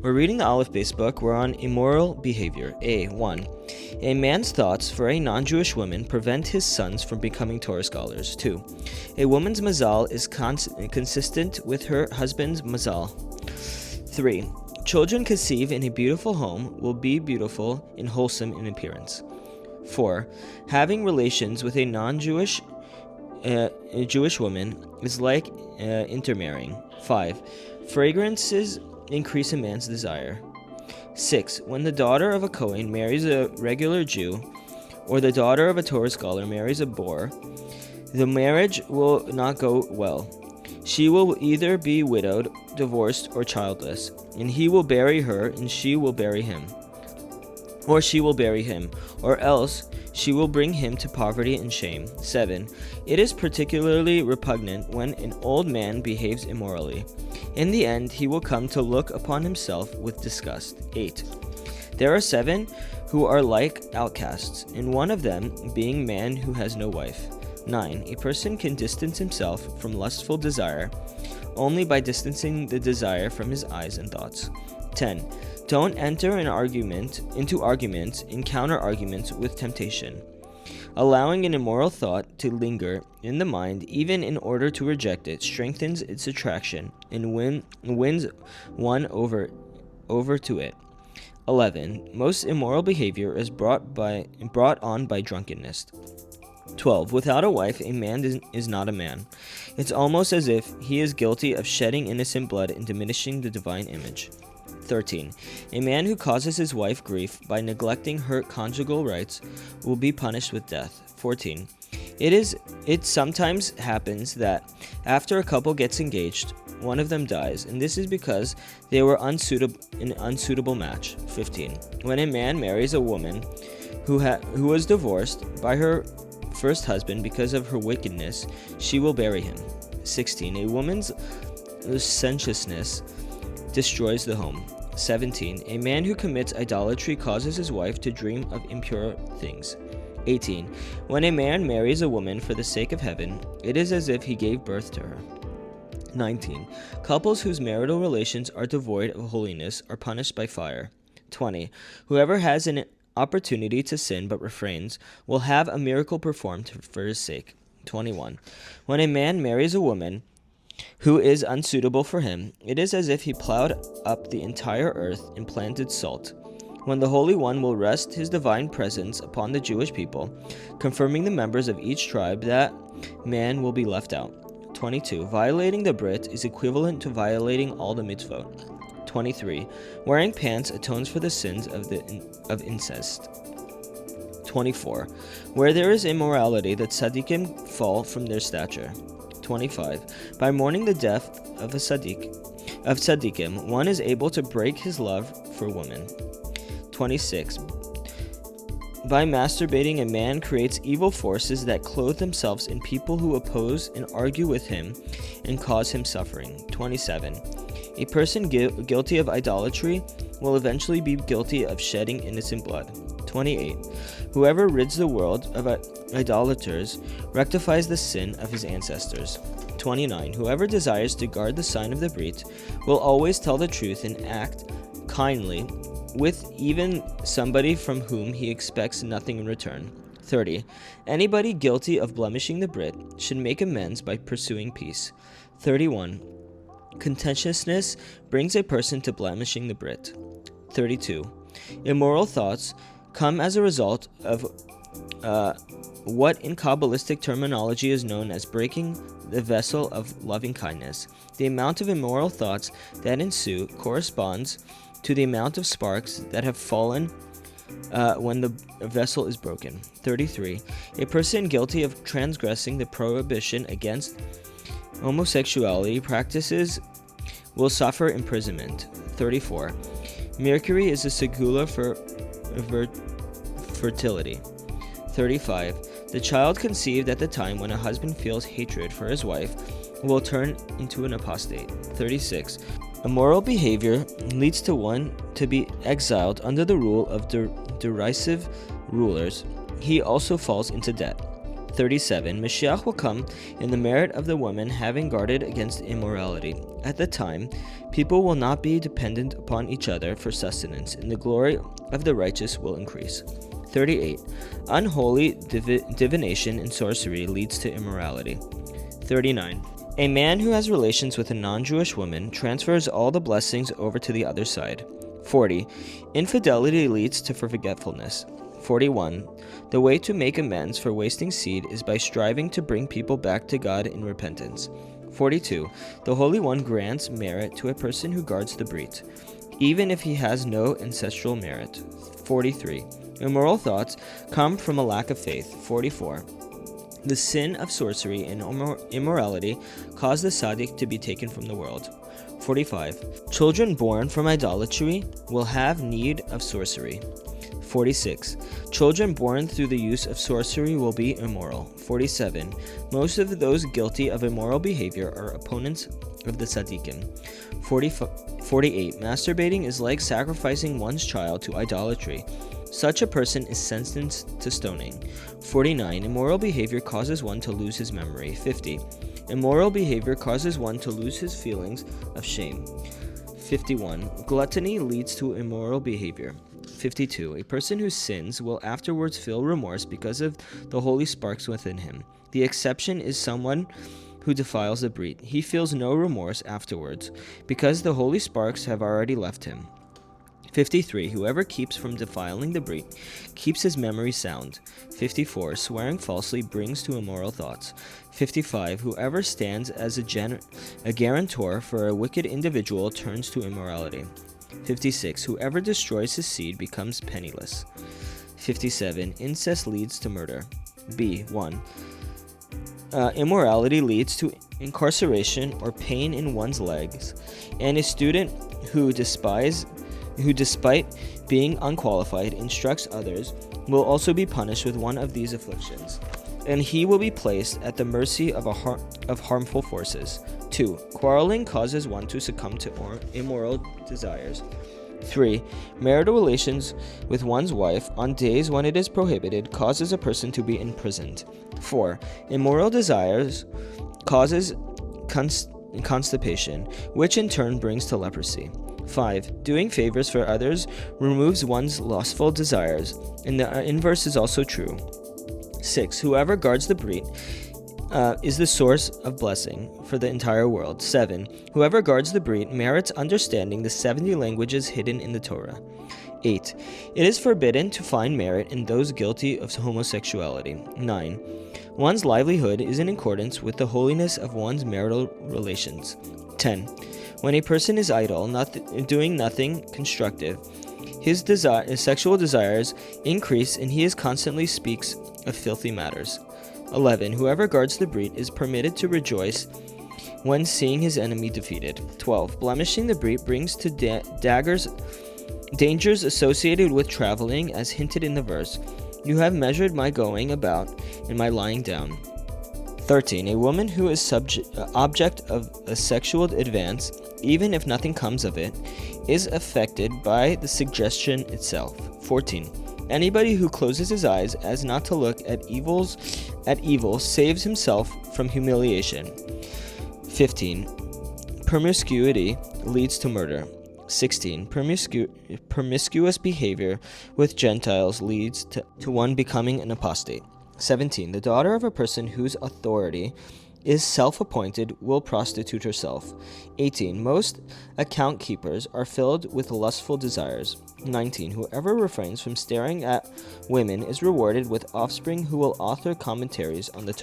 We're reading the Aleph base book. We're on immoral behavior. A1. A man's thoughts for a non-Jewish woman prevent his sons from becoming Torah scholars. 2. A woman's mazal is consistent with her husband's mazal. 3. Children conceived in a beautiful home will be beautiful and wholesome in appearance. 4. Having relations with a non-Jewish Jewish woman is like intermarrying. 5. Fragrances increase a man's desire. 6. When the daughter of a Kohen marries a regular Jew, or the daughter of a Torah scholar marries a boor, the marriage will not go well. She will either be widowed, divorced, or childless, and he will bury her, and she will bury him. Or she will bury him, or else she will bring him to poverty and shame. 7. It is particularly repugnant when an old man behaves immorally. In the end, he will come to look upon himself with disgust. 8. There are 7 who are like outcasts, and one of them being man who has no wife. 9. A person can distance himself from lustful desire only by distancing the desire from his eyes and thoughts. 10. Don't enter into arguments and counter-arguments with temptation. Allowing an immoral thought to linger in the mind, even in order to reject it, strengthens its attraction and wins one over to it. 11. Most immoral behavior is brought on by drunkenness. 12. Without a wife, a man is not a man. It's almost as if he is guilty of shedding innocent blood and diminishing the divine image. 13. A man who causes his wife grief by neglecting her conjugal rights will be punished with death. 14. It sometimes happens that after a couple gets engaged, one of them dies, and this is because they were an unsuitable match. 15. When a man marries a woman who was divorced by her first husband because of her wickedness, she will bury him. 16. A woman's licentiousness destroys the home. 17. A man who commits idolatry causes his wife to dream of impure things. 18. When a man marries a woman for the sake of heaven, it is as if he gave birth to her. 19. Couples whose marital relations are devoid of holiness are punished by fire. 20. Whoever has an opportunity to sin but refrains will have a miracle performed for his sake. 21. When a man marries a woman who is unsuitable for him, it is as if he plowed up the entire earth and planted salt. When the Holy One will rest his divine presence upon the Jewish people, confirming the members of each tribe, that man will be left out. 22. Violating the Brit is equivalent to violating all the mitzvot. 23. Wearing pants atones for the sins of incest. 24. Where there is immorality, the tzaddikim fall from their stature. 25. By mourning the death of tzaddikim, one is able to break his love for women. 26. By masturbating, a man creates evil forces that clothe themselves in people who oppose and argue with him and cause him suffering. 27. A person guilty of idolatry will eventually be guilty of shedding innocent blood. 28. Whoever rids the world of idolaters rectifies the sin of his ancestors. 29. Whoever desires to guard the sign of the Brit will always tell the truth and act kindly with even somebody from whom he expects nothing in return. 30. Anybody guilty of blemishing the Brit should make amends by pursuing peace. 31. Contentiousness brings a person to blemishing the Brit. 32. Immoral thoughts come as a result of what in Kabbalistic terminology is known as breaking the vessel of loving kindness. The amount of immoral thoughts that ensue corresponds to the amount of sparks that have fallen when the vessel is broken. 33. A person guilty of transgressing the prohibition against homosexuality practices will suffer imprisonment. 34. Mercury is a segula for fertility. 35. The child conceived at the time when a husband feels hatred for his wife will turn into an apostate. 36. Immoral behavior leads to one to be exiled under the rule of derisive rulers. He also falls into debt. 37. Mashiach will come in the merit of the woman having guarded against immorality. At the time, people will not be dependent upon each other for sustenance, and the glory of the righteous will increase. 38. Unholy divination and sorcery leads to immorality. 39. A man who has relations with a non-Jewish woman transfers all the blessings over to the other side. 40. Infidelity leads to forgetfulness. 41. The way to make amends for wasting seed is by striving to bring people back to God in repentance. 42. The Holy One grants merit to a person who guards the brit, even if he has no ancestral merit. 43. Immoral thoughts come from a lack of faith. 44. The sin of sorcery and immorality cause the tzaddik to be taken from the world. 45. Children born from idolatry will have need of sorcery. 46. Children born through the use of sorcery will be immoral. 47. Most of those guilty of immoral behavior are opponents of the tzaddikim. 48. Masturbating is like sacrificing one's child to idolatry. Such a person is sentenced to stoning. 49. Immoral behavior causes one to lose his memory. 50. Immoral behavior causes one to lose his feelings of shame. 51. Gluttony leads to immoral behavior. 52. A person who sins will afterwards feel remorse because of the holy sparks within him. The exception is someone who defiles the brit. He feels no remorse afterwards because the holy sparks have already left him. 53. Whoever keeps from defiling the brit keeps his memory sound. 54. Swearing falsely brings to immoral thoughts. 55. Whoever stands as a guarantor for a wicked individual turns to immorality. 56. Whoever destroys his seed becomes penniless. 57. Incest leads to murder. B. 1. Immorality leads to incarceration or pain in one's legs, and a student who despite being unqualified instructs others will also be punished with one of these afflictions, and he will be placed at the mercy of harmful forces. 2. Quarreling causes one to succumb to immoral desires. 3. Marital relations with one's wife on days when it is prohibited causes a person to be imprisoned. 4. Immoral desires causes constipation, which in turn brings to leprosy. 5. Doing favors for others removes one's lustful desires, and the inverse is also true. 6. Whoever guards the brit is the source of blessing for the entire world. 7. Whoever guards the brit merits understanding the 70 languages hidden in the Torah. 8. It is forbidden to find merit in those guilty of homosexuality. 9. One's livelihood is in accordance with the holiness of one's marital relations. 10. When a person is idle, doing nothing constructive, his sexual desires increase and he constantly speaks of filthy matters. 11. Whoever guards the brit is permitted to rejoice when seeing his enemy defeated. 12. Blemishing the brit brings to dangers associated with traveling, as hinted in the verse, "You have measured my going about and my lying down." 13. A woman who is object of a sexual advance, even if nothing comes of it, is affected by the suggestion itself. 14. Anybody who closes his eyes as not to look at evil saves himself from humiliation. 15. Promiscuity leads to murder. 16. Promiscuous behavior with Gentiles leads to one becoming an apostate. 17. The daughter of a person whose authority is self-appointed will prostitute herself. 18. Most account keepers are filled with lustful desires. 19. Whoever refrains from staring at women is rewarded with offspring who will author commentaries on the